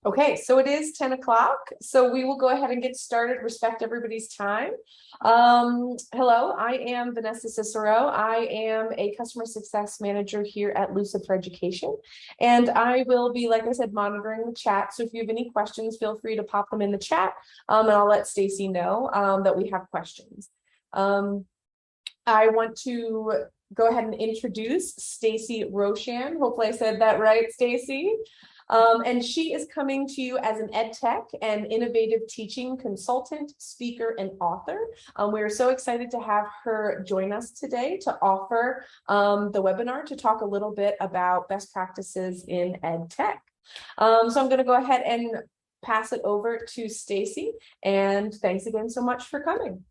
Okay, so it is 10 o'clock. So we will go ahead and get started. Respect everybody's time. Hello, I am Vanessa Cicero. I am a customer success manager here at Lucid for Education. And I will be, like I said, monitoring the chat. So if you have any questions, feel free to pop them in the chat. And I'll let Stacy know that we have questions. I want to go ahead and introduce Stacy Roshan. Hopefully I said that right, Stacy. And she is coming to you as an ed tech and innovative teaching consultant, speaker, and author. We are so excited to have her join us today to offer the webinar to talk a little bit about best practices in ed tech. So I'm going to go ahead and pass it over to Stacy. And thanks again so much for coming.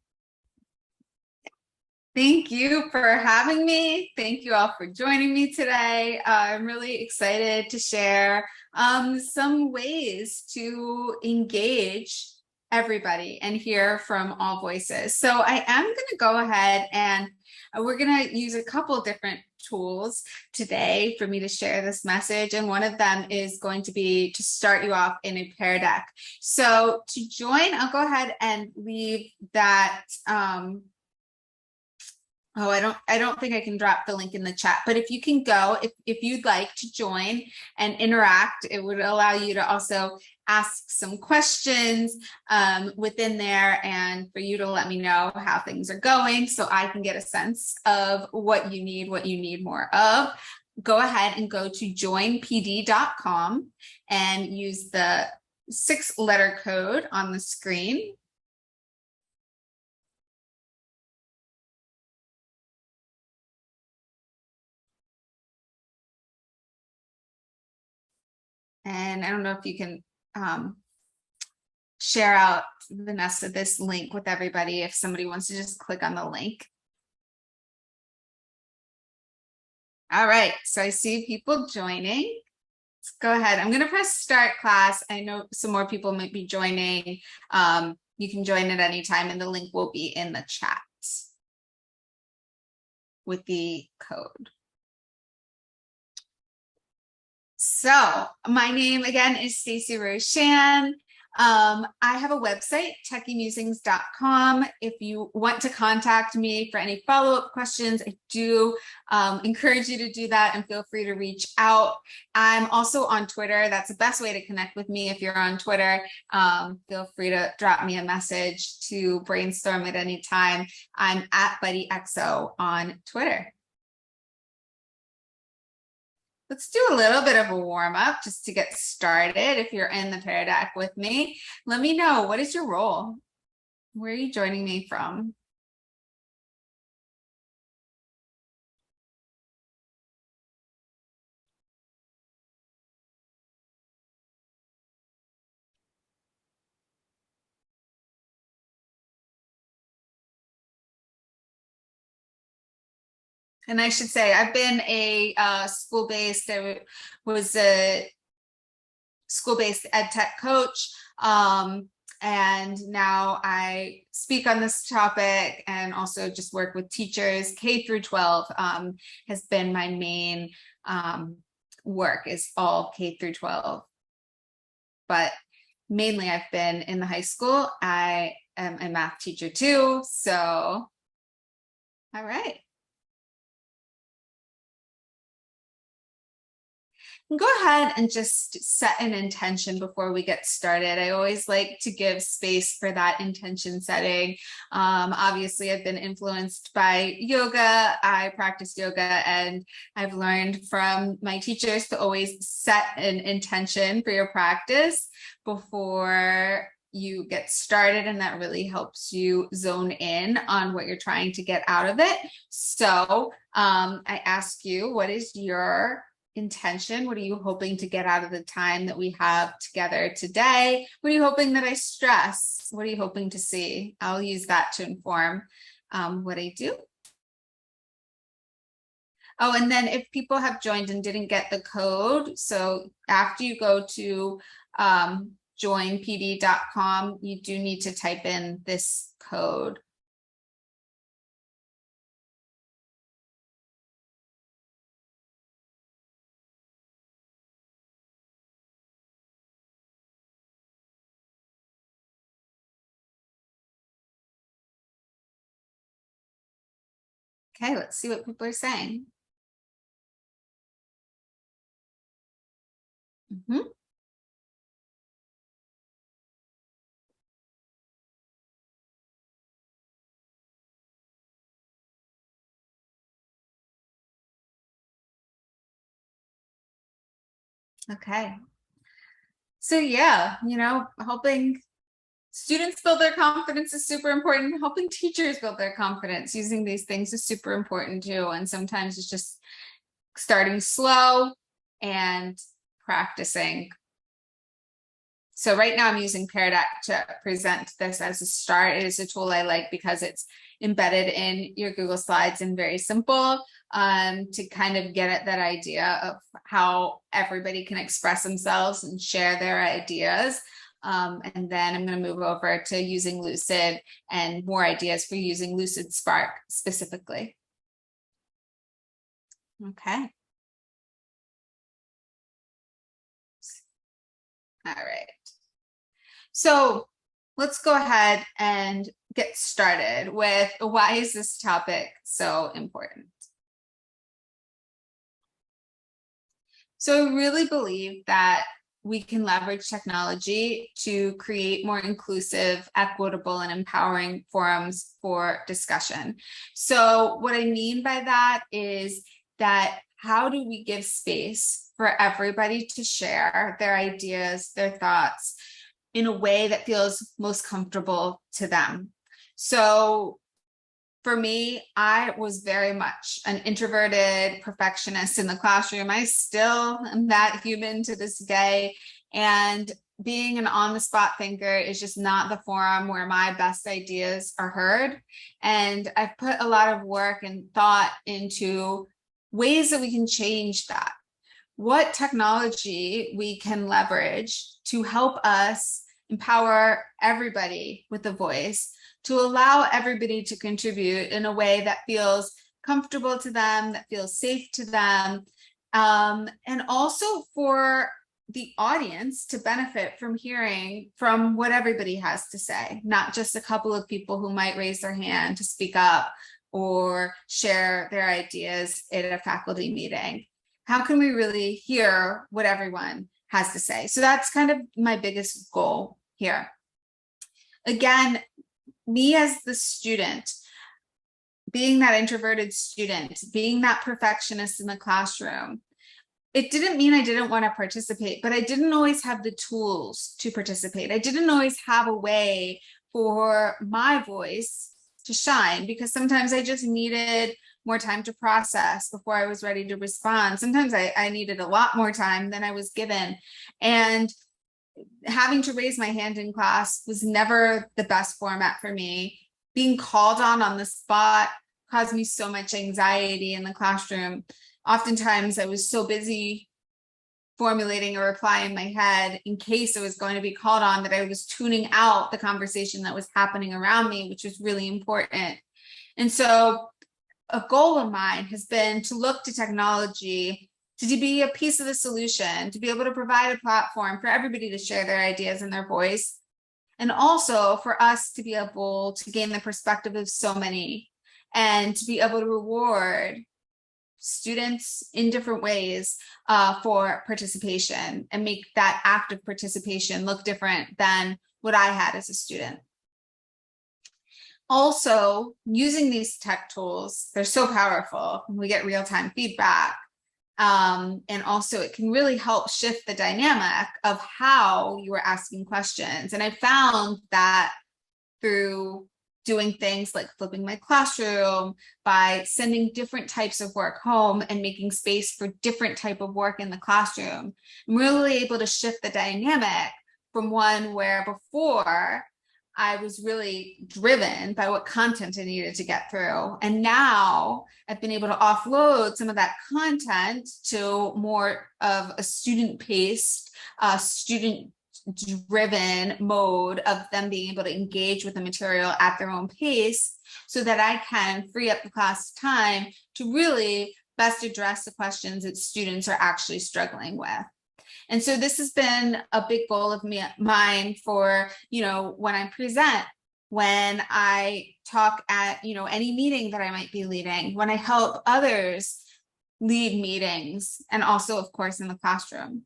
Thank you for having me. Thank you all for joining me today. I'm really excited to share some ways to engage everybody and hear from all voices. So I am going to go ahead and we're going to use a couple different tools today for me to share this message. And one of them is going to be to start you off in a Pear Deck. So to join, I'll go ahead and leave that Oh, I don't think I can drop the link in the chat, but if you can go, if you'd like to join and interact, it would allow you to also ask some questions within there and for you to let me know how things are going so I can get a sense of what you need more of. Go ahead and go to joinpd.com and use the 6-letter code on the screen. And I don't know if you can share out, Vanessa, this link with everybody if somebody wants to just click on the link. All right, so I see people joining. Let's go ahead. I'm going to press start class. I know some more people might be joining. You can join at any time and the link will be in the chat with the code. So my name again is Stacy Roshan. I have a website, techiemusings.com. If you want to contact me for any follow-up questions, I do encourage you to do that and feel free to reach out. I'm also on Twitter. That's the best way to connect with me. If you're on Twitter, feel free to drop me a message to brainstorm at any time. I'm at BuddyXO on Twitter. Let's do a little bit of a warm up just to get started. If you're in the Pear Deck with me, let me know, what is your role? Where are you joining me from? And I should say, I've been a school-based, I was a school-based ed tech coach. And now I speak on this topic and also just work with teachers. K through 12 has been my main work, is all K through 12. But mainly I've been in the high school. I am a math teacher too. So, all right. Go ahead and just set an intention before we get started. I always like to give space for that intention setting. Obviously, I've been influenced by yoga. I practice yoga and I've learned from my teachers to always set an intention for your practice before you get started, and that really helps you zone in on what you're trying to get out of it. So I ask you, what is your intention? What are you hoping to get out of the time that we have together today? What are you hoping that I stress? What are you hoping to see? I'll use that to inform what I do. Oh, and then if people have joined and didn't get the code, so after you go to joinpd.com, you do need to type in this code. Okay, let's see what people are saying. Mhm. Okay. So yeah, helping students build their confidence is super important. Helping teachers build their confidence using these things is super important too. And sometimes it's just starting slow and practicing. So right now I'm using Pear Deck to present this as a start. It is a tool I like because it's embedded in your Google Slides and very simple to kind of get at that idea of how everybody can express themselves and share their ideas. And then I'm going to move over to using Lucid and more ideas for using Lucid Spark specifically. Okay. All right. So let's go ahead and get started with why is this topic so important? So I really believe that we can leverage technology to create more inclusive, equitable, and empowering forums for discussion. So what I mean by that is that how do we give space for everybody to share their ideas, their thoughts in a way that feels most comfortable to them? So for me, I was very much an introverted perfectionist in the classroom. I still am that human to this day. And being an on-the-spot thinker is just not the forum where my best ideas are heard. And I've put a lot of work and thought into ways that we can change that. What technology we can leverage to help us empower everybody with a voice, to allow everybody to contribute in a way that feels comfortable to them, that feels safe to them, and also for the audience to benefit from hearing from what everybody has to say, not just a couple of people who might raise their hand to speak up or share their ideas at a faculty meeting. How can we really hear what everyone has to say? So that's kind of my biggest goal here. Again, me as the student, being that introverted student, being that perfectionist in the classroom, it didn't mean I didn't want to participate, but I didn't always have the tools to participate. I didn't always have a way for my voice to shine because sometimes I just needed more time to process before I was ready to respond. Sometimes I needed a lot more time than I was given. And having to raise my hand in class was never the best format for me. Being called on the spot caused me so much anxiety in the classroom. Oftentimes I was so busy formulating a reply in my head in case I was going to be called on that I was tuning out the conversation that was happening around me, which was really important. And so a goal of mine has been to look to technology to be a piece of the solution, to be able to provide a platform for everybody to share their ideas and their voice, and also for us to be able to gain the perspective of so many and to be able to reward students in different ways for participation and make that active participation look different than what I had as a student. Also, using these tech tools, they're so powerful. We get real-time feedback. And also it can really help shift the dynamic of how you are asking questions. And I found that through doing things like flipping my classroom, by sending different types of work home and making space for different type of work in the classroom, I'm really able to shift the dynamic from one where before I was really driven by what content I needed to get through. And now I've been able to offload some of that content to more of a student-paced, student-driven mode of them being able to engage with the material at their own pace so that I can free up the class time to really best address the questions that students are actually struggling with. And so this has been a big goal of mine for, when I present when I talk at, any meeting that I might be leading, when I help others lead meetings, and also, of course, in the classroom.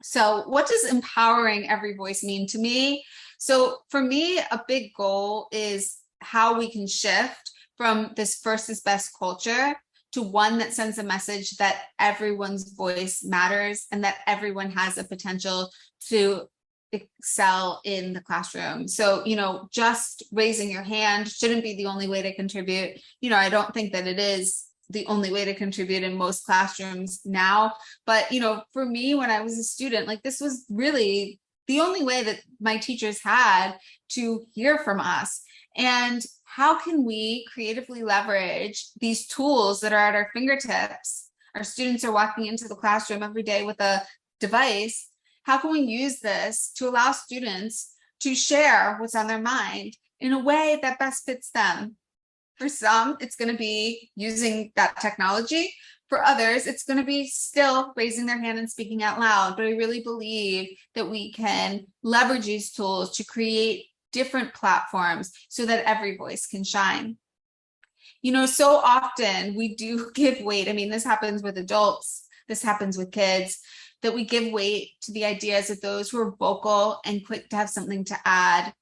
So what does empowering every voice mean to me? So for me, a big goal is how we can shift from this first is best culture to one that sends a message that everyone's voice matters and that everyone has a potential to excel in the classroom. So, just raising your hand shouldn't be the only way to contribute. I don't think that it is the only way to contribute in most classrooms now. But, for me, when I was a student, like this was really the only way that my teachers had to hear from us. And how can we creatively leverage these tools that are at our fingertips? Our students are walking into the classroom every day with a device. How can we use this to allow students to share what's on their mind in a way that best fits them? For some, it's going to be using that technology. For others, it's going to be still raising their hand and speaking out loud. But I really believe that we can leverage these tools to create different platforms so that every voice can shine. So often we do give weight. I mean, this happens with adults, this happens with kids, that we give weight to the ideas of those who are vocal and quick to have something to add.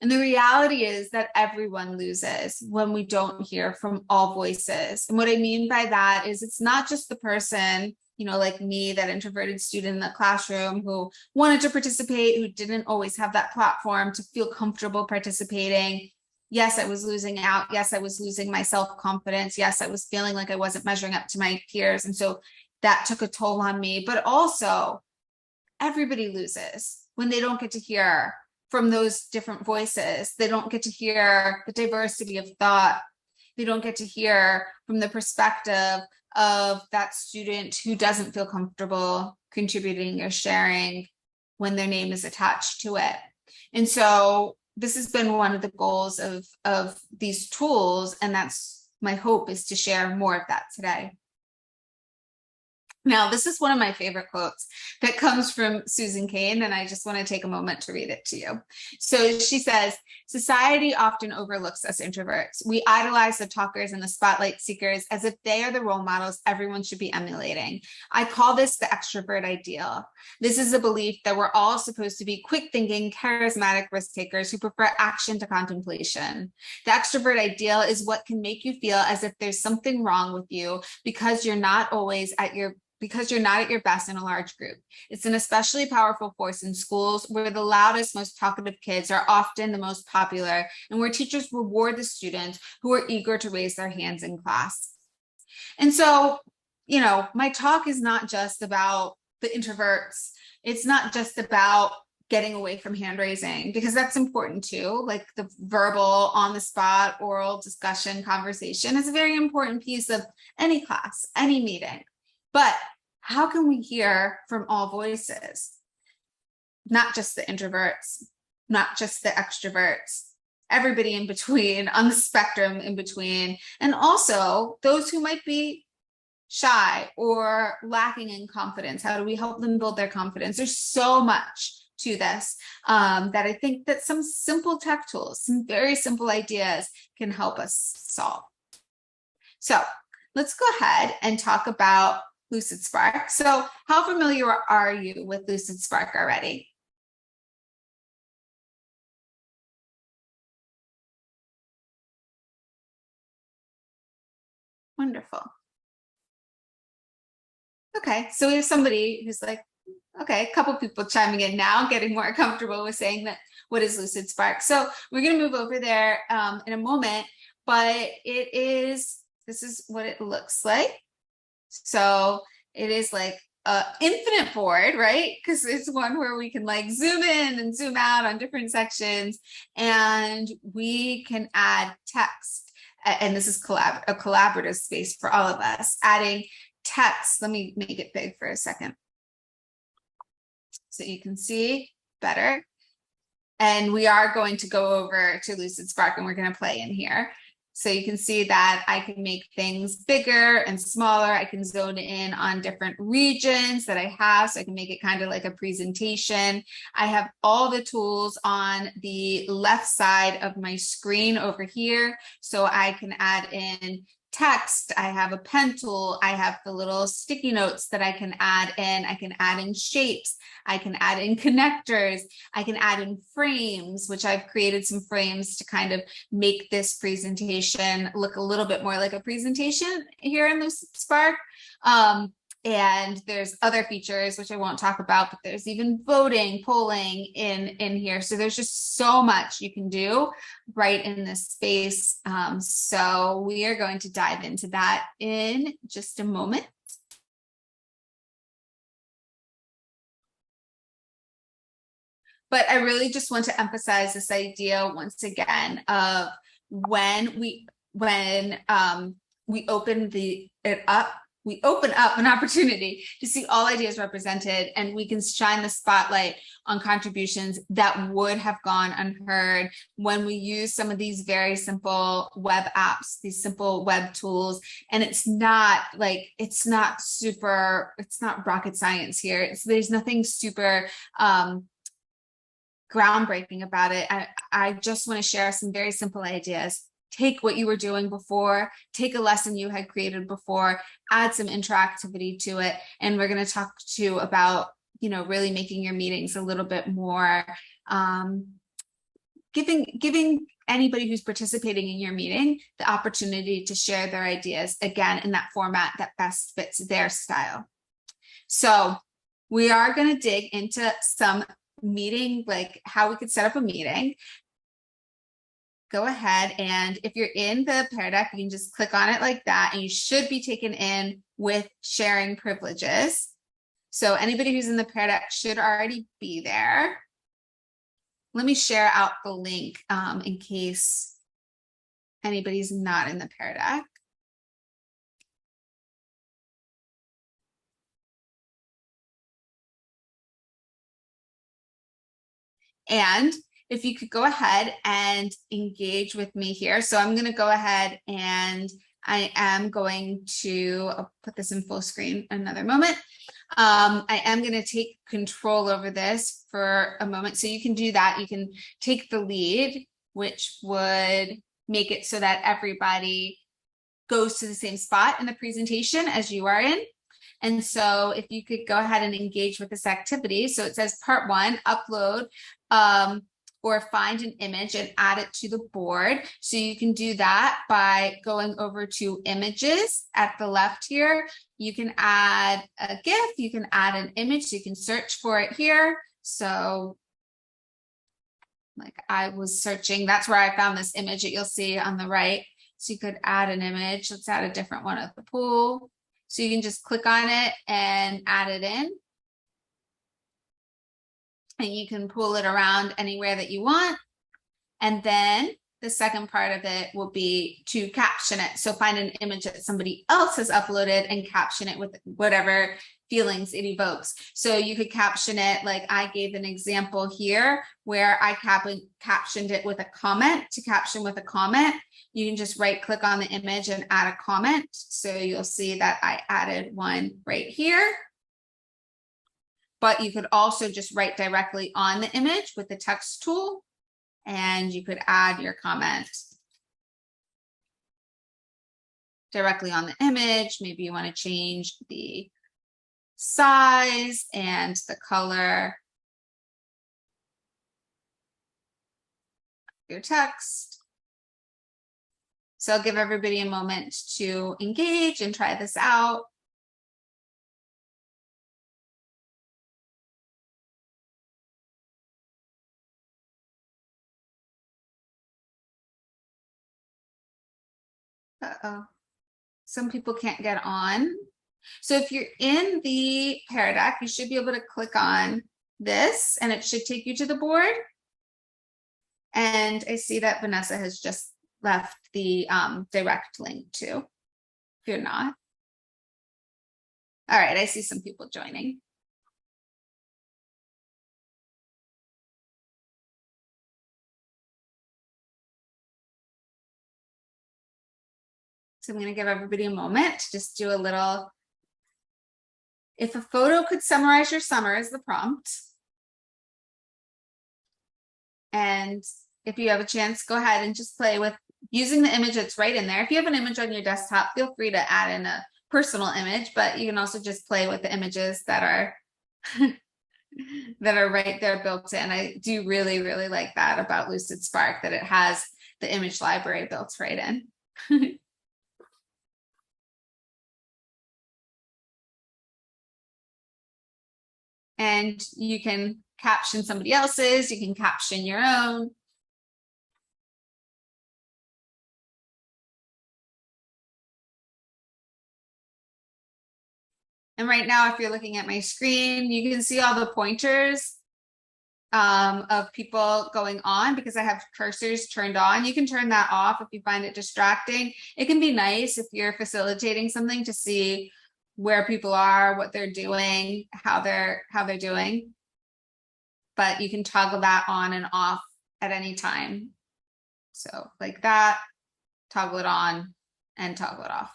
And the reality is that everyone loses when we don't hear from all voices. And what I mean by that is it's not just the person, like me, that introverted student in the classroom who wanted to participate, who didn't always have that platform to feel comfortable participating. Yes, I was losing out. Yes, I was losing my self-confidence. Yes, I was feeling like I wasn't measuring up to my peers. And so that took a toll on me. But also, everybody loses when they don't get to hear from those different voices. They don't get to hear the diversity of thought. They don't get to hear from the perspective of that student who doesn't feel comfortable contributing or sharing when their name is attached to it. And so this has been one of the goals of these tools, and that's my hope, is to share more of that today. Now, this is one of my favorite quotes that comes from Susan Cain, and I just want to take a moment to read it to you. So she says, "Society often overlooks us introverts. We idolize the talkers and the spotlight seekers as if they are the role models everyone should be emulating. I call this the extrovert ideal. This is a belief that we're all supposed to be quick-thinking, charismatic risk takers who prefer action to contemplation. The extrovert ideal is what can make you feel as if there's something wrong with you because you're not at your best in a large group. It's an especially powerful force in schools where the loudest, most talkative kids are often the most popular, and where teachers reward the students who are eager to raise their hands in class." And so, my talk is not just about the introverts. It's not just about getting away from hand raising, because that's important too. Like the verbal, on the spot, oral discussion, conversation is a very important piece of any class, any meeting. But how can we hear from all voices? Not just the introverts, not just the extroverts, everybody in between, on the spectrum in between, and also those who might be shy or lacking in confidence. How do we help them build their confidence? There's so much to this that I think that some simple tech tools, some very simple ideas can help us solve. So let's go ahead and talk about Lucid Spark. So how familiar are you with Lucid Spark already? Wonderful. Okay, so we have somebody who's like, okay, a couple people chiming in now, getting more comfortable with saying that, what is Lucid Spark? So we're going to move over there in a moment, but this is what it looks like. So it is like an infinite board, right? Because it's one where we can like zoom in and zoom out on different sections, and we can add text. And this is a collaborative space for all of us, adding text. Let me make it big for a second so you can see better. And we are going to go over to Lucid Spark, and we're going to play in here. So you can see that I can make things bigger and smaller. I can zone in on different regions that I have, so I can make it kind of like a presentation. I have all the tools on the left side of my screen over here, so I can add in text. I have a pen tool. I have the little sticky notes that I can add in. I can add in shapes. I can add in connectors. I can add in frames, which I've created some frames to kind of make this presentation look a little bit more like a presentation here in Lucid Spark. And there's other features which I won't talk about, but there's even voting, polling in here. So there's just so much you can do right in this space. So we are going to dive into that in just a moment. But I really just want to emphasize this idea once again of when we open we open up an opportunity to see all ideas represented, and we can shine the spotlight on contributions that would have gone unheard when we use some of these very simple web apps, these simple web tools. And it's not rocket science here. There's nothing super groundbreaking about it. I just want to share some very simple ideas. Take what you were doing before, take a lesson you had created before, add some interactivity to it. And we're going to talk to you about, really making your meetings a little bit more, giving anybody who's participating in your meeting the opportunity to share their ideas, again, in that format that best fits their style. So we are going to dig into some meeting, like how we could set up a meeting. Go ahead, and if you're in the Pear Deck, you can just click on it like that, and you should be taken in with sharing privileges. So anybody who's in the Pear Deck should already be there. Let me share out the link in case anybody's not in the Pear Deck. And if you could go ahead and engage with me here. So I'm going to go ahead and I am going to, I'll put this in full screen another moment. I am going to take control over this for a moment. So you can do that. You can take the lead, which would make it so that everybody goes to the same spot in the presentation as you are in. And so if you could go ahead and engage with this activity. So it says part 1, upload or find an image and add it to the board. So you can do that by going over to images at the left here. You can add a GIF, you can add an image, so you can search for it here. So like I was searching, that's where I found this image that you'll see on the right. So you could add an image. Let's add a different one of the pool. So you can just click on it and add it in. And you can pull it around anywhere that you want. And then the second part of it will be to caption it. So find an image that somebody else has uploaded and caption it with whatever feelings it evokes. So you could caption it like I gave an example here where I captioned it with a comment. To caption with a comment, you can just right click on the image and add a comment. So you'll see that I added one right here. But you could also just write directly on the image with the text tool, and you could add your comment directly on the image. Maybe you want to change the size and the color of your text. So I'll give everybody a moment to engage and try this out. Uh-oh. Some people can't get on. So if you're in the Pear Deck, you should be able to click on this and it should take you to the board. And I see that Vanessa has just left the direct link too, if you're not. All right, I see some people joining. So I'm going to give everybody a moment to just do a little, if a photo could summarize your summer is the prompt. And if you have a chance, go ahead and just play with using the image that's right in there. If you have an image on your desktop, feel free to add in a personal image, but you can also just play with the images that are that are right there built in. I do really, really like that about Lucid Spark, that it has the image library built right in. And you can caption somebody else's, you can caption your own. And right now, if you're looking at my screen, you can see all the pointers of people going on because I have cursors turned on. You can turn that off if you find it distracting. It can be nice if you're facilitating something to see where people are, what they're doing, how they're doing. But you can toggle that on and off at any time. So like that, toggle it on and toggle it off.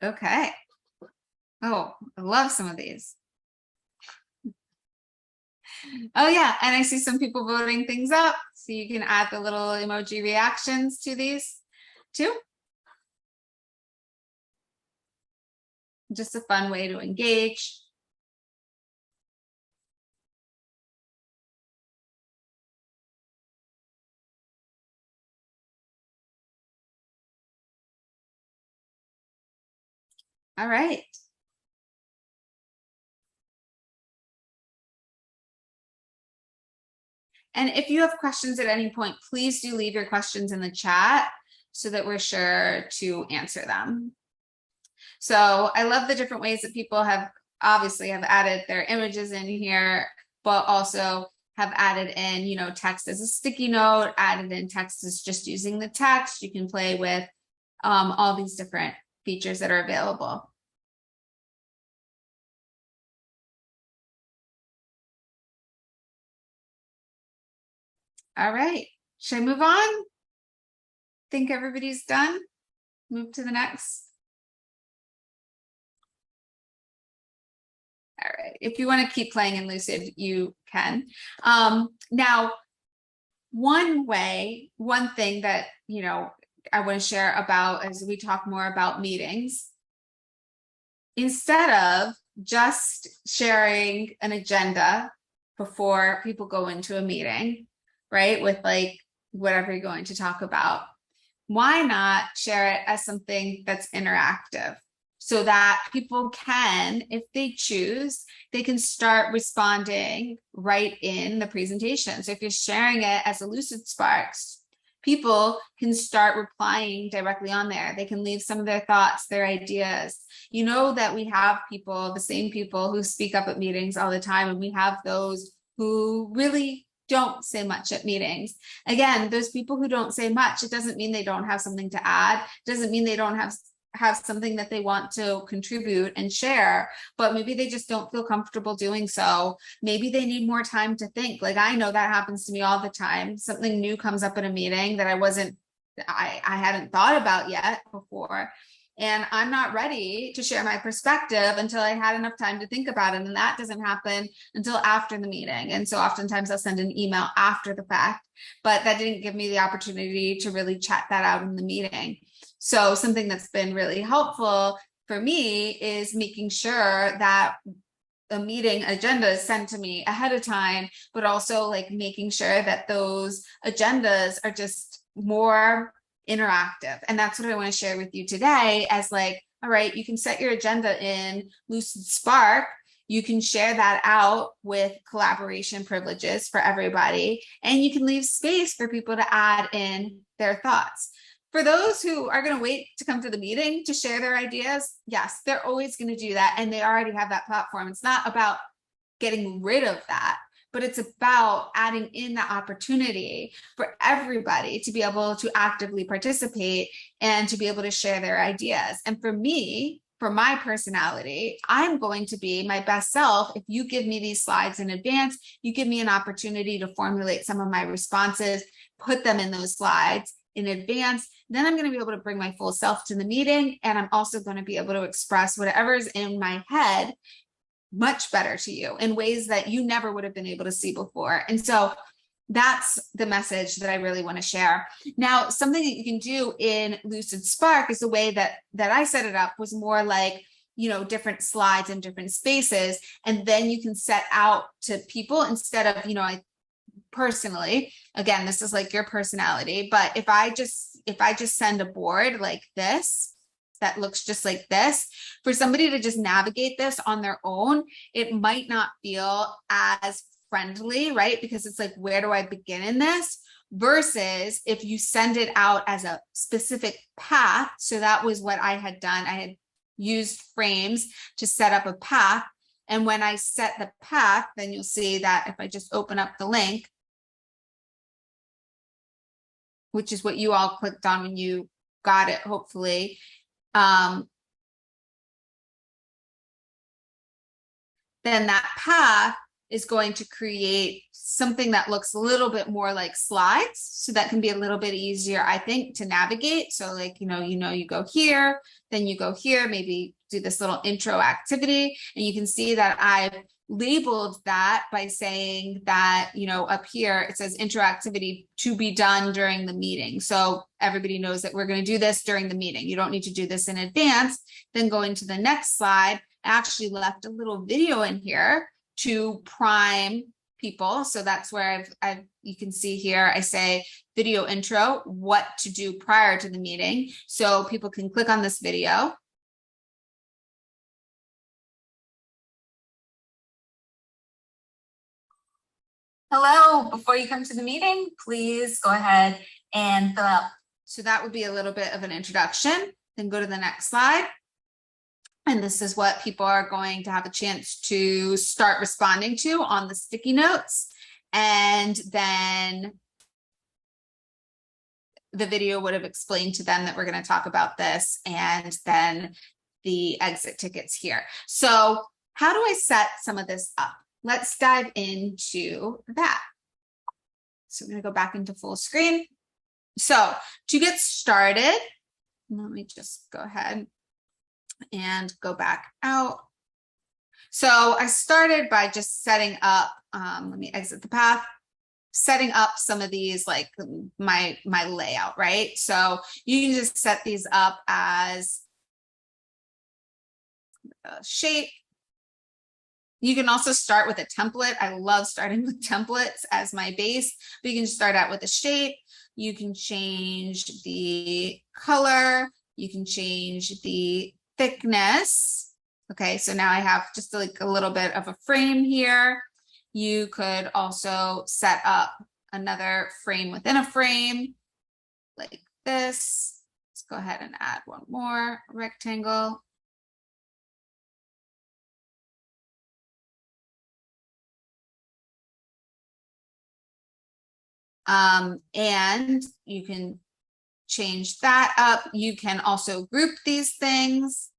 Okay. Oh, I love some of these. Oh yeah, and I see some people voting things up. So you can add the little emoji reactions to these too. Just a fun way to engage. All right. And if you have questions at any point, please do leave your questions in the chat so that we're sure to answer them. So I love the different ways that people have obviously have added their images in here, but also have added in, you know, text as a sticky note, added in text as just using the text. You can play with all these different features that are available. All right, should I move on? Think everybody's done? Move to the next. All right, if you want to keep playing in Lucid, you can. Now, one thing that, you know, I want to share about as we talk more about meetings, instead of just sharing an agenda before people go into a meeting, right, with like whatever you're going to talk about, why not share it as something that's interactive so that people can, if they choose, they can start responding right in the presentation. So if you're sharing it as a Lucid Sparks, people can start replying directly on there. They can leave some of their thoughts, their ideas. You know that we have people, the same people who speak up at meetings all the time, and we have those who really don't say much at meetings. Again, those people who don't say much, it doesn't mean they don't have something to add. It doesn't mean they don't have something that they want to contribute and share, but maybe they just don't feel comfortable doing so. Maybe they need more time to think. Like I know that happens to me all the time. Something new comes up in a meeting that I hadn't thought about yet before. And I'm not ready to share my perspective until I had enough time to think about it. And that doesn't happen until after the meeting. And so oftentimes I'll send an email after the fact, but that didn't give me the opportunity to really chat that out in the meeting. So something that's been really helpful for me is making sure that the meeting agenda is sent to me ahead of time, but also like making sure that those agendas are just more interactive. And that's what I want to share with you today as like, all right, you can set your agenda in Lucid Spark. You can share that out with collaboration privileges for everybody, and you can leave space for people to add in their thoughts. For those who are going to wait to come to the meeting to share their ideas, yes, they're always going to do that. And they already have that platform. It's not about getting rid of that, but it's about adding in the opportunity for everybody to be able to actively participate and to be able to share their ideas. And for me, for my personality, I'm going to be my best self if you give me these slides in advance. You give me an opportunity to formulate some of my responses, put them in those slides in advance. Then I'm going to be able to bring my full self to the meeting. And I'm also going to be able to express whatever's in my head much better to you in ways that you never would have been able to see before. And so that's the message that I really want to share. Now, something that you can do in Lucid Spark is the way that I set it up was more like, you know, different slides and different spaces. And then you can set out to people instead of, you know, I personally, again, this is like your personality, but if I just send a board like this, that looks just like this, for somebody to just navigate this on their own, it might not feel as friendly, right? Because it's like, where do I begin in this? Versus if you send it out as a specific path. So that was what I had done. I had used frames to set up a path. And when I set the path, then you'll see that if I just open up the link, which is what you all clicked on when you got it, hopefully. Then that path is going to create something that looks a little bit more like slides. So that can be a little bit easier, I think, to navigate. So like, you go here, then you go here, maybe do this little intro activity. And you can see that I've labeled that by saying that, up here, it says intro activity to be done during the meeting. So everybody knows that we're going to do this during the meeting. You don't need to do this in advance. Then going to the next slide, I actually left a little video in here to prime people. So that's where you can see here, I say video intro, what to do prior to the meeting. So people can click on this video. Hello, before you come to the meeting, please go ahead and fill out. So that would be a little bit of an introduction. Then go to the next slide. And this is what people are going to have a chance to start responding to on the sticky notes. And then the video would have explained to them that we're going to talk about this, and then the exit tickets here. So how do I set some of this up? Let's dive into that. So I'm going to go back into full screen. So to get started, let me just go ahead and go back out. So I started by just setting up, let me exit the path, setting up some of these, like my layout, right? So you can just set these up as a shape. You can also start with a template. I love starting with templates as my base, but you can start out with a shape. You can change the color. You can change the thickness. Okay, so now I have just like a little bit of a frame here. You could also set up another frame within a frame like this. Let's go ahead and add one more rectangle. And you can change that up. You can also group these things.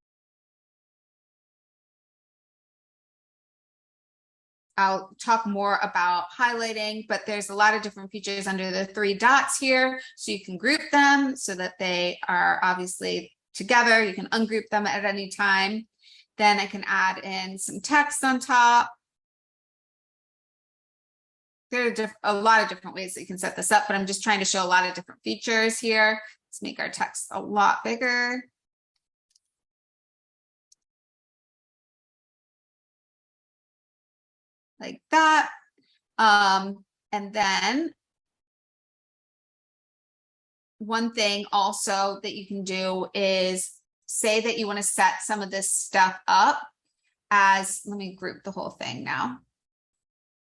I'll talk more about highlighting, but there's a lot of different features under the 3 dots here. So you can group them so that they are obviously together. You can ungroup them at any time. Then I can add in some text on top. There are a lot of different ways that you can set this up, but I'm just trying to show a lot of different features here. Let's make our text a lot bigger. Like that. And then one thing also that you can do is say that you want to set some of this stuff up as, let me group the whole thing now.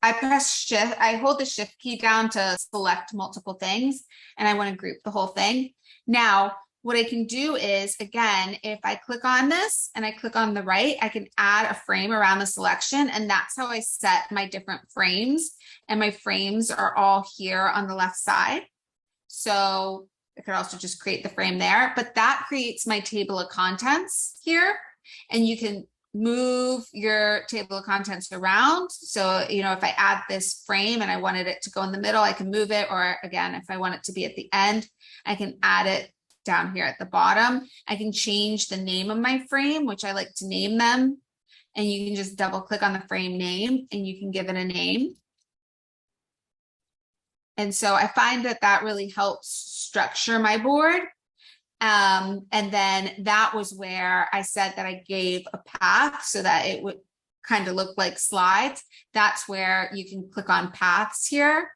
I press shift, I hold the shift key down to select multiple things, and I want to group the whole thing. Now, what I can do is, again, if I click on this and I click on the right, I can add a frame around the selection, and that's how I set my different frames. And my frames are all here on the left side. So I could also just create the frame there, but that creates my table of contents here. and you can move your table of contents around. So, you know, if I add this frame and I wanted it to go in the middle, I can move it. Or again, if I want it to be at the end, I can add it down here at the bottom. I can change the name of my frame, which I like to name them. And you can just double click on the frame name and you can give it a name. And so I find that that really helps structure my board. And then that was where I said that I gave a path so that it would kind of look like slides. That's where you can click on paths here.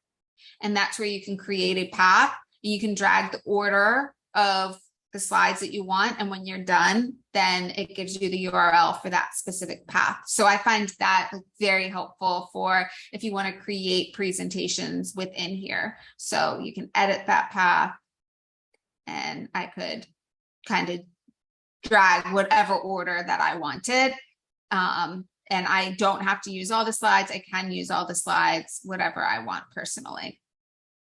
And that's where you can create a path. You can drag the order of the slides that you want. And when you're done, then it gives you the URL for that specific path. So I find that very helpful for if you want to create presentations within here. So you can edit that path. And I could kind of drag whatever order that I wanted. And I don't have to use all the slides. I can use all the slides, whatever I want personally.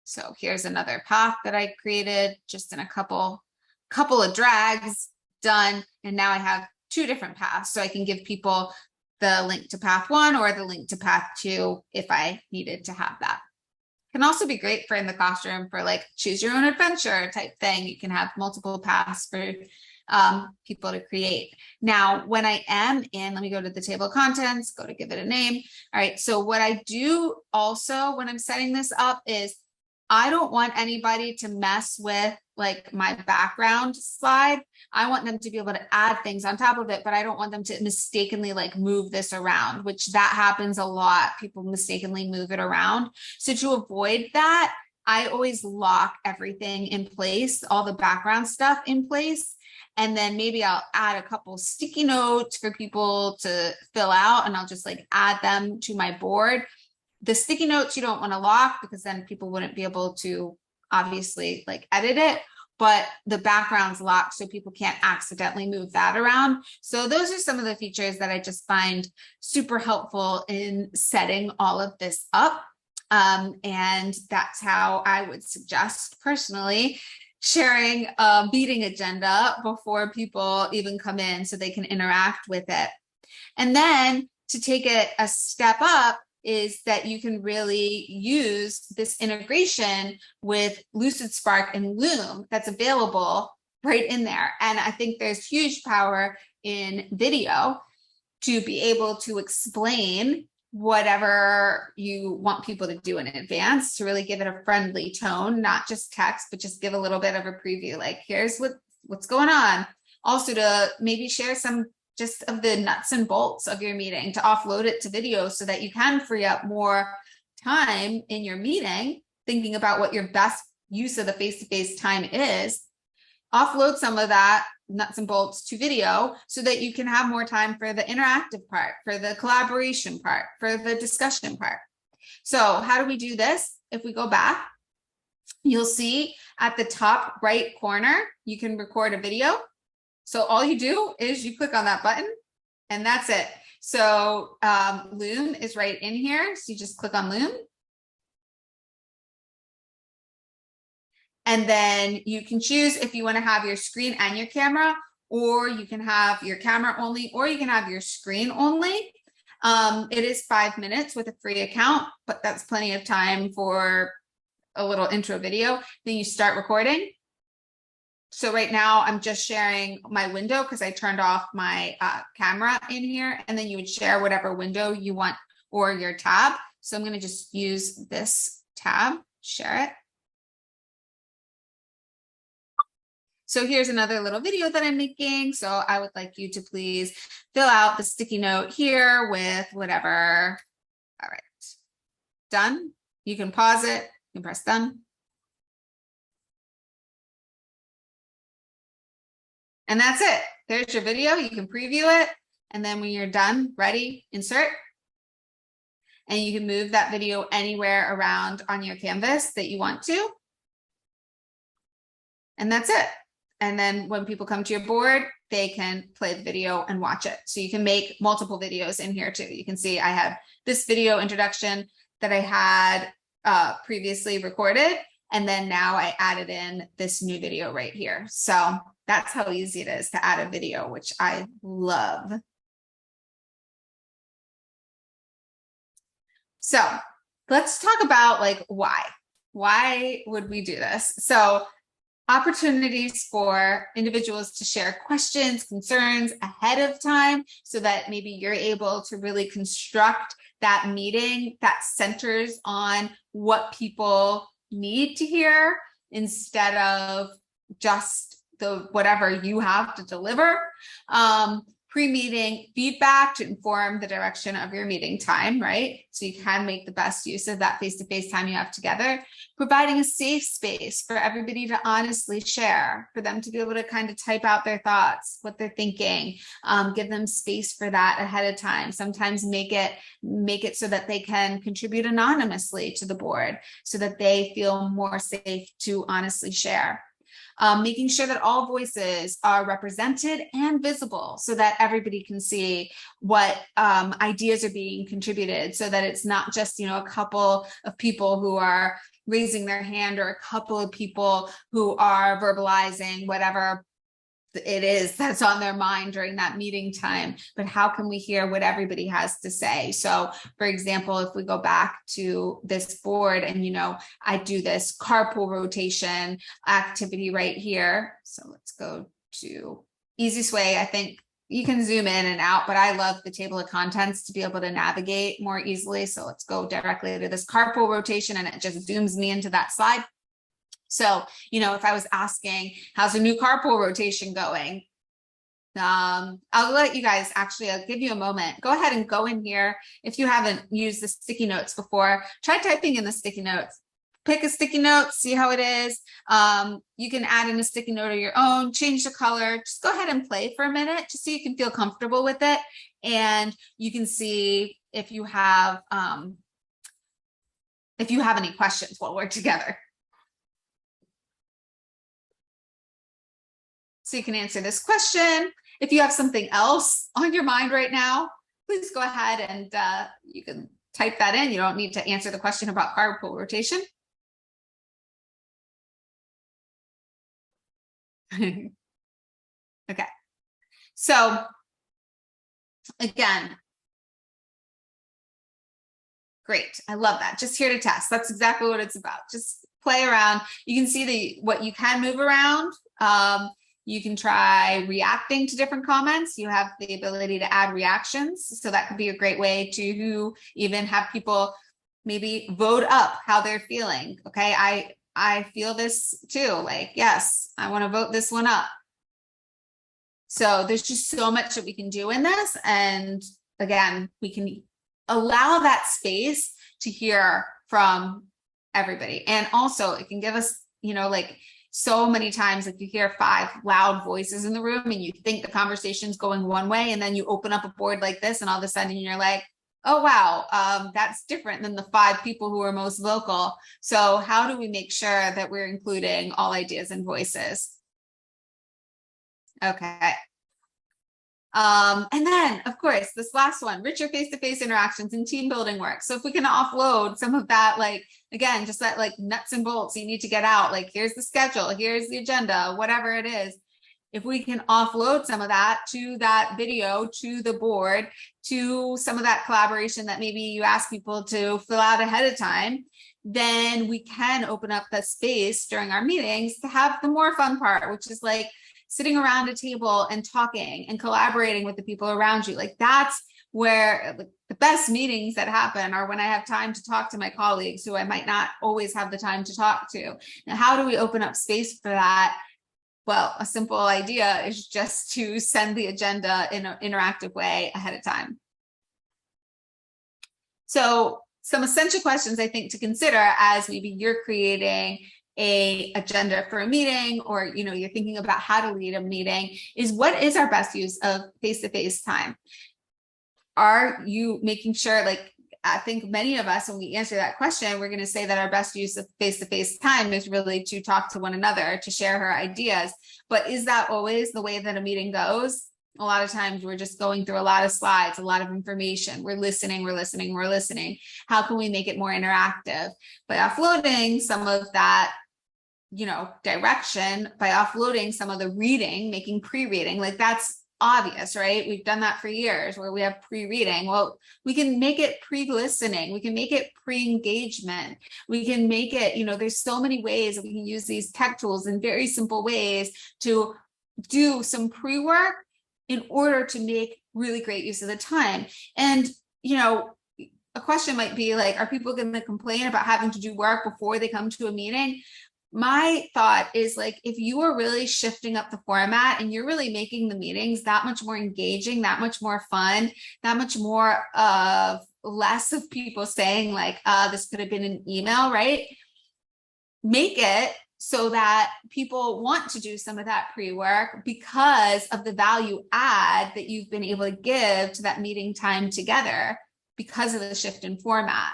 So here's another path that I created just in a couple of drags, done. And now I have 2 different paths. So I can give people the link to path 1 or the link to path 2 if I needed to have that. Can also be great for in the classroom for like choose your own adventure type thing. You can have multiple paths for people to create. Now, when I am in, let me go to the table of contents, go to give it a name. All right. So what I do also when I'm setting this up is I don't want anybody to mess with like my background slide. I want them to be able to add things on top of it, but I don't want them to mistakenly like move this around, which that happens a lot. People mistakenly move it around. So to avoid that, I always lock everything in place, all the background stuff in place. And then maybe I'll add a couple sticky notes for people to fill out, and I'll just like add them to my board. The sticky notes you don't want to lock because then people wouldn't be able to obviously like edit it, but the background's locked so people can't accidentally move that around. So those are some of the features that I just find super helpful in setting all of this up. And that's how I would suggest personally sharing a meeting agenda before people even come in so they can interact with it. And then to take it a step up, is that you can really use this integration with LucidSpark and Loom that's available right in there. And I think there's huge power in video to be able to explain whatever you want people to do in advance, to really give it a friendly tone, not just text, but just give a little bit of a preview, like here's what's going on. Also to maybe share some just of the nuts and bolts of your meeting, to offload it to video so that you can free up more time in your meeting, thinking about what your best use of the face-to-face time is. Offload some of that nuts and bolts to video so that you can have more time for the interactive part, for the collaboration part, for the discussion part. So how do we do this? If we go back, you'll see at the top right corner, you can record a video. So all you do is you click on that button and that's it. So Loom is right in here. So you just click on Loom. And then you can choose if you want to have your screen and your camera, or you can have your camera only, or you can have your screen only. It is 5 minutes with a free account, but that's plenty of time for a little intro video. Then you start recording. So right now I'm just sharing my window because I turned off my camera in here, and then you would share whatever window you want or your tab. So I'm going to just use this tab, share it. So here's another little video that I'm making. So I would like you to please fill out the sticky note here with whatever. All right, done. You can pause it, you can press done. And that's it. There's your video. You can preview it. And then when you're done, ready, insert. And you can move that video anywhere around on your canvas that you want to. And that's it. And then when people come to your board, they can play the video and watch it. So you can make multiple videos in here too. You can see I have this video introduction that I had previously recorded. And then now I added in this new video right here. So that's how easy it is to add a video, which I love. So let's talk about like why would we do this? So opportunities for individuals to share questions, concerns ahead of time so that maybe you're able to really construct that meeting that centers on what people need to hear instead of just the whatever you have to deliver. Pre-meeting feedback to inform the direction of your meeting time, right? So you can make the best use of that face-to-face time you have together. Providing a safe space for everybody to honestly share, for them to be able to kind of type out their thoughts, what they're thinking, give them space for that ahead of time. Sometimes make it so that they can contribute anonymously to the board so that they feel more safe to honestly share. Making sure that all voices are represented and visible so that everybody can see what ideas are being contributed, so that it's not just, a couple of people who are raising their hand or a couple of people who are verbalizing whatever it is that's on their mind during that meeting time, but how can we hear what everybody has to say? So for example, if we go back to this board and, I do this carpool rotation activity right here. So let's go to easiest way. I think you can zoom in and out, but I love the table of contents to be able to navigate more easily. So let's go directly to this carpool rotation and it just zooms me into that slide. So, if I was asking, how's the new carpool rotation going? I'll let you guys I'll give you a moment. Go ahead and go in here. If you haven't used the sticky notes before, try typing in the sticky notes. Pick a sticky note, see how it is. You can add in a sticky note of your own, change the color. Just go ahead and play for a minute just so you can feel comfortable with it. And you can see if you have any questions while we're together. So you can answer this question. If you have something else on your mind right now, please go ahead and you can type that in. You don't need to answer the question about carpool rotation. Okay. So again, great. I love that. Just here to test. That's exactly what it's about. Just play around. You can see what you can move around. You can try reacting to different comments. You have the ability to add reactions. So that could be a great way to even have people maybe vote up how they're feeling. Okay, I feel this too. Like, yes, I want to vote this one up. So there's just so much that we can do in this. And again, we can allow that space to hear from everybody. And also it can give us, so many times, like you hear 5 loud voices in the room and you think the conversation's going one way, and then you open up a board like this and all of a sudden you're like, oh, wow, that's different than the 5 people who are most vocal. So how do we make sure that we're including all ideas and voices? Okay. And then, of course, this last one, richer face-to-face interactions and team building work. So if we can offload some of that, again, just that nuts and bolts you need to get out, here's the schedule, here's the agenda, whatever it is. If we can offload some of that to that video, to the board, to some of that collaboration that maybe you ask people to fill out ahead of time, then we can open up the space during our meetings to have the more fun part, which is sitting around a table and talking and collaborating with the people around you. That's where the best meetings that happen are when I have time to talk to my colleagues who I might not always have the time to talk to. Now, how do we open up space for that? Well, a simple idea is just to send the agenda in an interactive way ahead of time. So some essential questions I think to consider as maybe you're creating a agenda for a meeting, or you're thinking about how to lead a meeting, is what is our best use of face-to-face time? Are you making sure, I think many of us, when we answer that question, we're going to say that our best use of face-to-face time is really to talk to one another, to share our ideas. But is that always the way that a meeting goes? A lot of times we're just going through a lot of slides, a lot of information. We're listening. How can we make it more interactive? By offloading some of that, direction, by offloading some of the reading, making pre-reading, like that's obvious, right? We've done that for years where we have pre-reading. Well, we can make it pre-listening. We can make it pre-engagement. We can make it, there's so many ways that we can use these tech tools in very simple ways to do some pre-work in order to make really great use of the time. And, a question might be like, are people going to complain about having to do work before they come to a meeting? My thought is like, if you are really shifting up the format and you're really making the meetings that much more engaging, that much more fun, that much more of less of people saying like, this could have been an email, right? Make it so that people want to do some of that pre-work because of the value add that you've been able to give to that meeting time together because of the shift in format.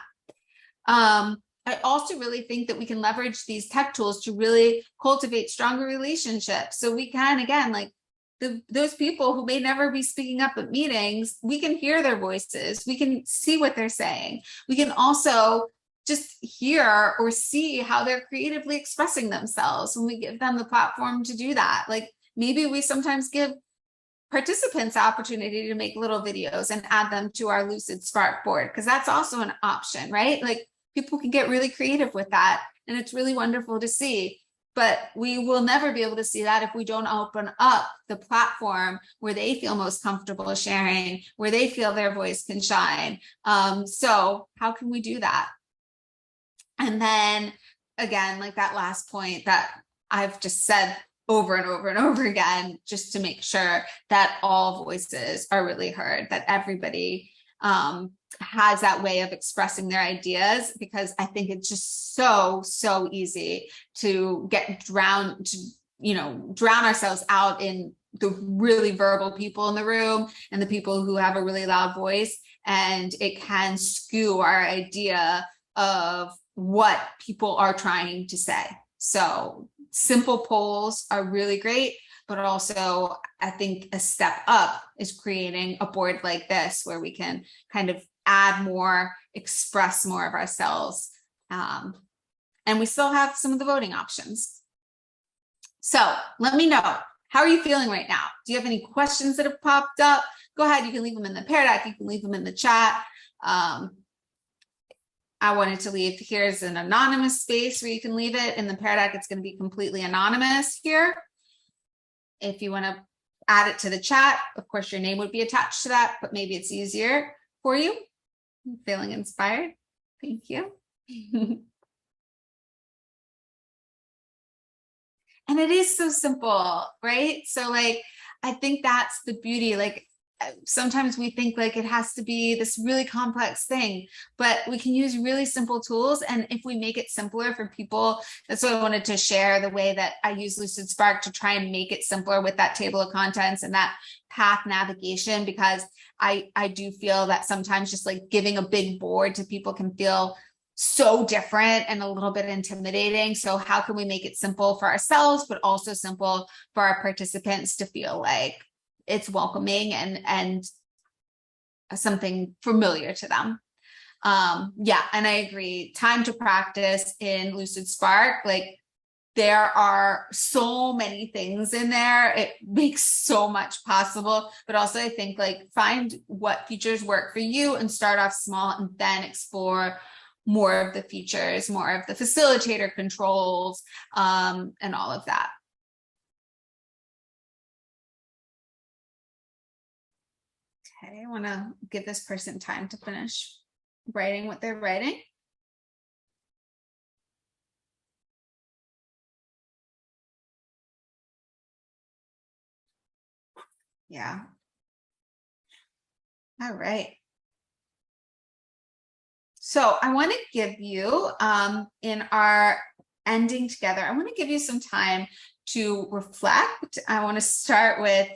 I also really think that we can leverage these tech tools to really cultivate stronger relationships. So we can, again, like those people who may never be speaking up at meetings, we can hear their voices. We can see what they're saying. We can also just hear or see how they're creatively expressing themselves when we give them the platform to do that. Like maybe we sometimes give participants the opportunity to make little videos and add them to our Lucid Spark board, because that's also an option, right? Like people can get really creative with that, and it's really wonderful to see. But we will never be able to see that if we don't open up the platform where they feel most comfortable sharing, where they feel their voice can shine. So how can we do that? And then again, like that last point that I've just said over and over and over again, just to make sure that all voices are really heard, that everybody has that way of expressing their ideas, because I think it's just so easy to get drowned, to drown ourselves out in the really verbal people in the room and the people who have a really loud voice, and it can skew our idea of what people are trying to say. So simple polls are really great, but also I think a step up is creating a board like this where we can kind of add more, express more of ourselves. And we still have some of the voting options. So let me know, how are you feeling right now? Do you have any questions that have popped up? Go ahead, you can leave them in the Pear Deck, you can leave them in the chat. I wanted to leave, here's an anonymous space where you can leave it. In the Pear Deck, it's going to be completely anonymous here. If you want to add it to the chat, of course, your name would be attached to that, but maybe it's easier for you. I'm feeling inspired. Thank you. And it is so simple, right? So like, I think that's the beauty. Like sometimes we think like it has to be this really complex thing, but we can use really simple tools. And if we make it simpler for people, that's what I wanted to share, the way that I use Lucid Spark to try and make it simpler with that table of contents and that path navigation, because I do feel that sometimes just like giving a big board to people can feel so different and a little bit intimidating. So how can we make it simple for ourselves, but also simple for our participants to feel like it's welcoming and something familiar to them? Yeah, and I agree. Time to practice in Lucid Spark, like there are so many things in there. It makes so much possible, but also I think like find what features work for you and start off small and then explore more of the features, more of the facilitator controls, and all of that. Okay, I want to give this person time to finish writing what they're writing. Yeah. All right. So I want to give you, in our ending together, I want to give you some time to reflect. I want to start with,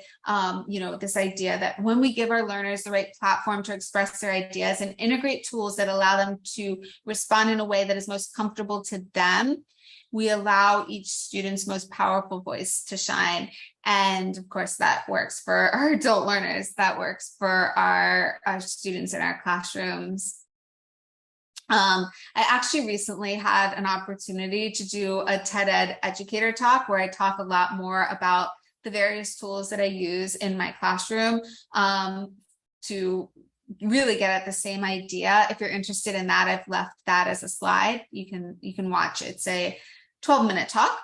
this idea that when we give our learners the right platform to express their ideas and integrate tools that allow them to respond in a way that is most comfortable to them, we allow each student's most powerful voice to shine. And of course, that works for our adult learners, that works for our students in our classrooms. I actually recently had an opportunity to do a TED Ed educator talk where I talk a lot more about the various tools that I use in my classroom to really get at the same idea. If you're interested in that, I've left that as a slide. You can watch it. It's a 12-minute talk.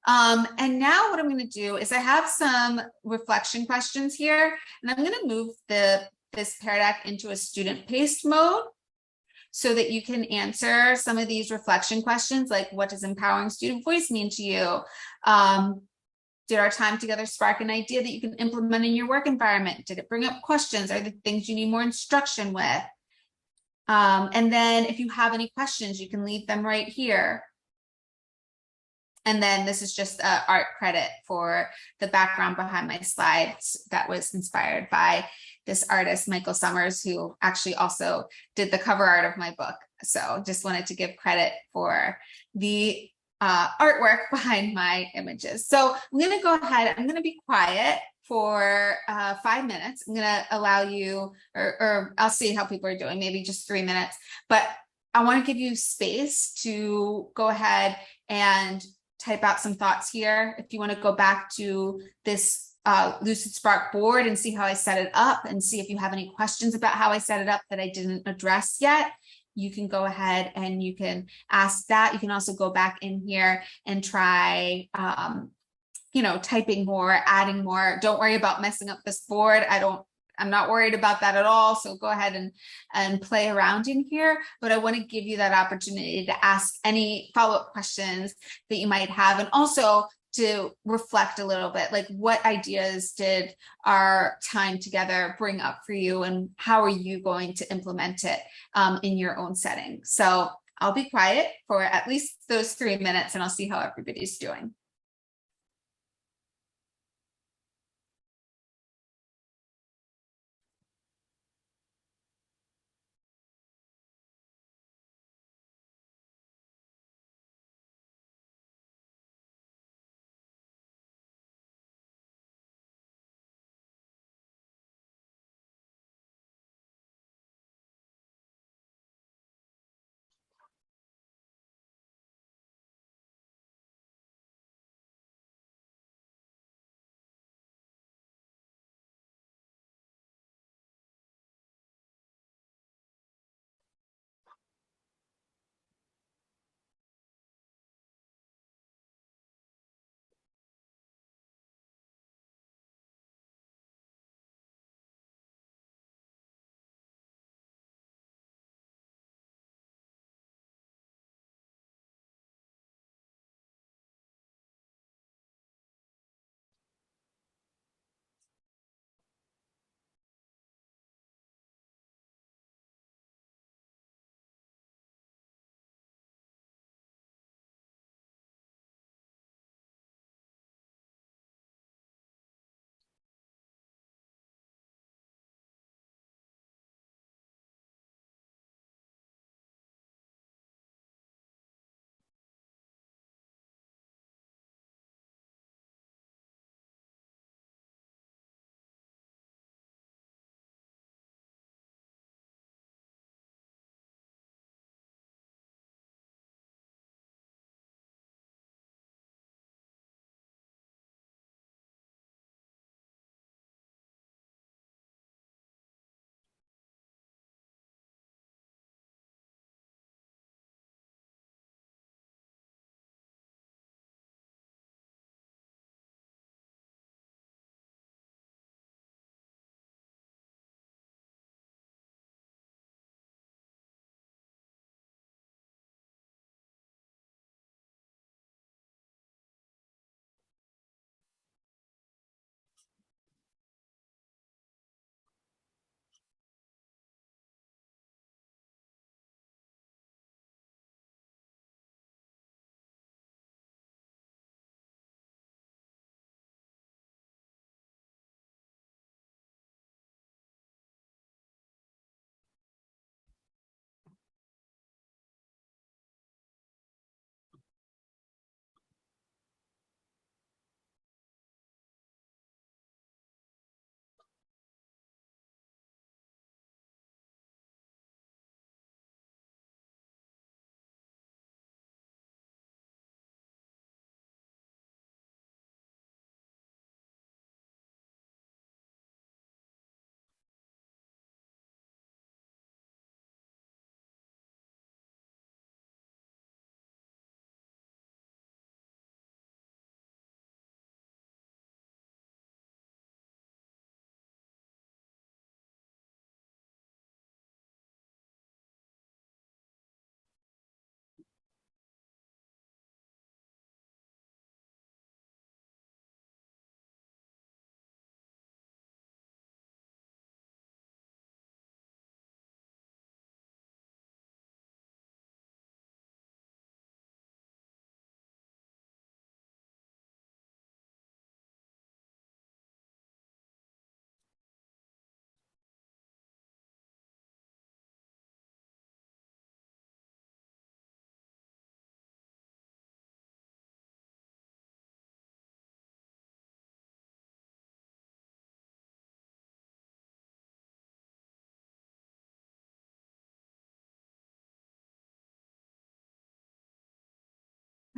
And now what I'm going to do is I have some reflection questions here, and I'm going to move this Pear Deck into a student-paced mode, so that you can answer some of these reflection questions, like what does empowering student voice mean to you? Did our time together spark an idea that you can implement in your work environment? Did it bring up questions? Are there things you need more instruction with? And then if you have any questions, you can leave them right here. And then this is just art credit for the background behind my slides that was inspired by this artist, Michael Summers, who actually also did the cover art of my book. So just wanted to give credit for the artwork behind my images. So I'm going to go ahead. I'm going to be quiet for 5 minutes. I'm going to allow you, or I'll see how people are doing, maybe just 3 minutes. But I want to give you space to go ahead and type out some thoughts here. If you want to go back to this Lucid Spark board and see how I set it up, and see if you have any questions about how I set it up that I didn't address yet, you can go ahead and you can ask that. You can also go back in here and try typing more, adding more. Don't worry about messing up this board. I'm not worried about that at all. So go ahead and play around in here, but I want to give you that opportunity to ask any follow-up questions that you might have, and also to reflect a little bit, like what ideas did our time together bring up for you, and how are you going to implement it in your own setting. So I'll be quiet for at least those 3 minutes, and I'll see how everybody's doing.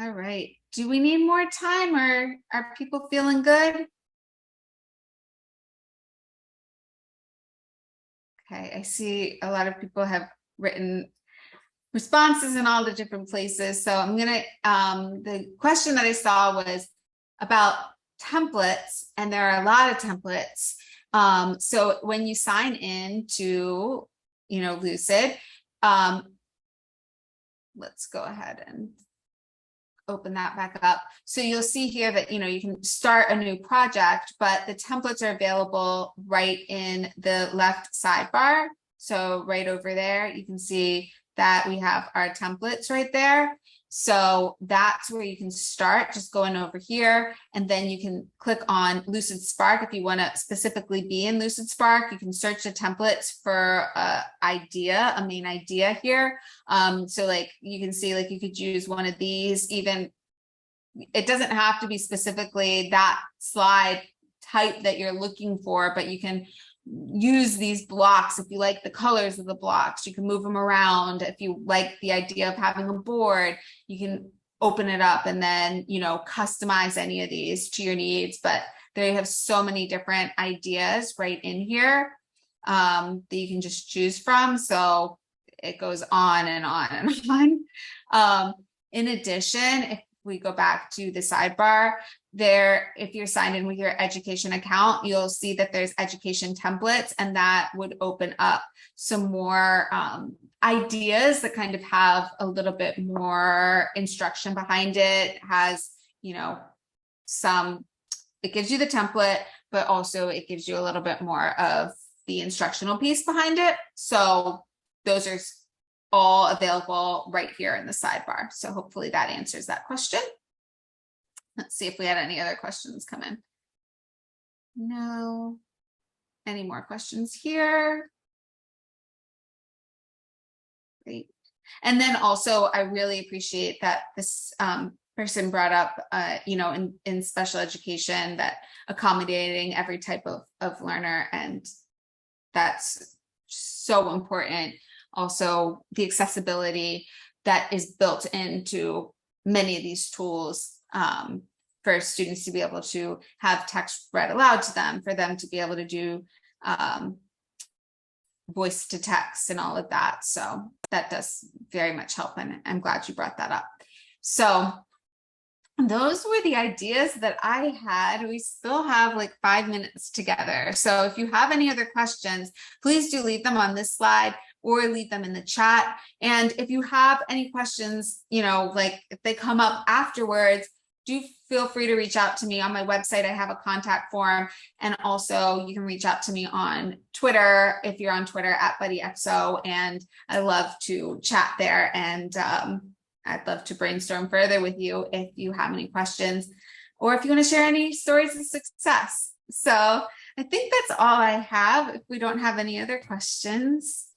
All right. Do we need more time, or are people feeling good? Okay, I see a lot of people have written responses in all the different places. So I'm gonna, the question that I saw was about templates, and there are a lot of templates. So when you sign in to, Lucid, let's go ahead and open that back up. So you'll see here that, you can start a new project, but the templates are available right in the left sidebar. So right over there, you can see that we have our templates right there. So that's where you can start, just going over here, and then you can click on Lucid Spark. If you want to specifically be in Lucid Spark, you can search the templates for a main idea here. So like you can see, like you could use one of these, even it doesn't have to be specifically that slide type that you're looking for, but you can use these blocks. If you like the colors of the blocks, you can move them around. If you like the idea of having a board, you can open it up and then, customize any of these to your needs. But they have so many different ideas right in here that you can just choose from. So it goes on and on and on. In addition, if we go back to the sidebar there, if you're signed in with your education account, you'll see that there's education templates, and that would open up some more ideas that kind of have a little bit more instruction behind it. Has, it gives you the template, but also it gives you a little bit more of the instructional piece behind it. So those are all available right here in the sidebar. So hopefully that answers that question. Let's see if we had any other questions come in. No. Any more questions here? Great. And then also, I really appreciate that this person brought up, in special education, that accommodating every type of learner, and that's so important. Also, the accessibility that is built into many of these tools for students to be able to have text read aloud to them, for them to be able to do voice to text and all of that. So that does very much help, and I'm glad you brought that up. So those were the ideas that I had. We still have like 5 minutes together. So if you have any other questions, please do leave them on this slide or leave them in the chat. And if you have any questions, like if they come up afterwards, do feel free to reach out to me. On my website, I have a contact form. And also you can reach out to me on Twitter, if you're on Twitter, @BuddyXO. And I love to chat there. And I'd love to brainstorm further with you if you have any questions, or if you want to share any stories of success. So I think that's all I have, if we don't have any other questions.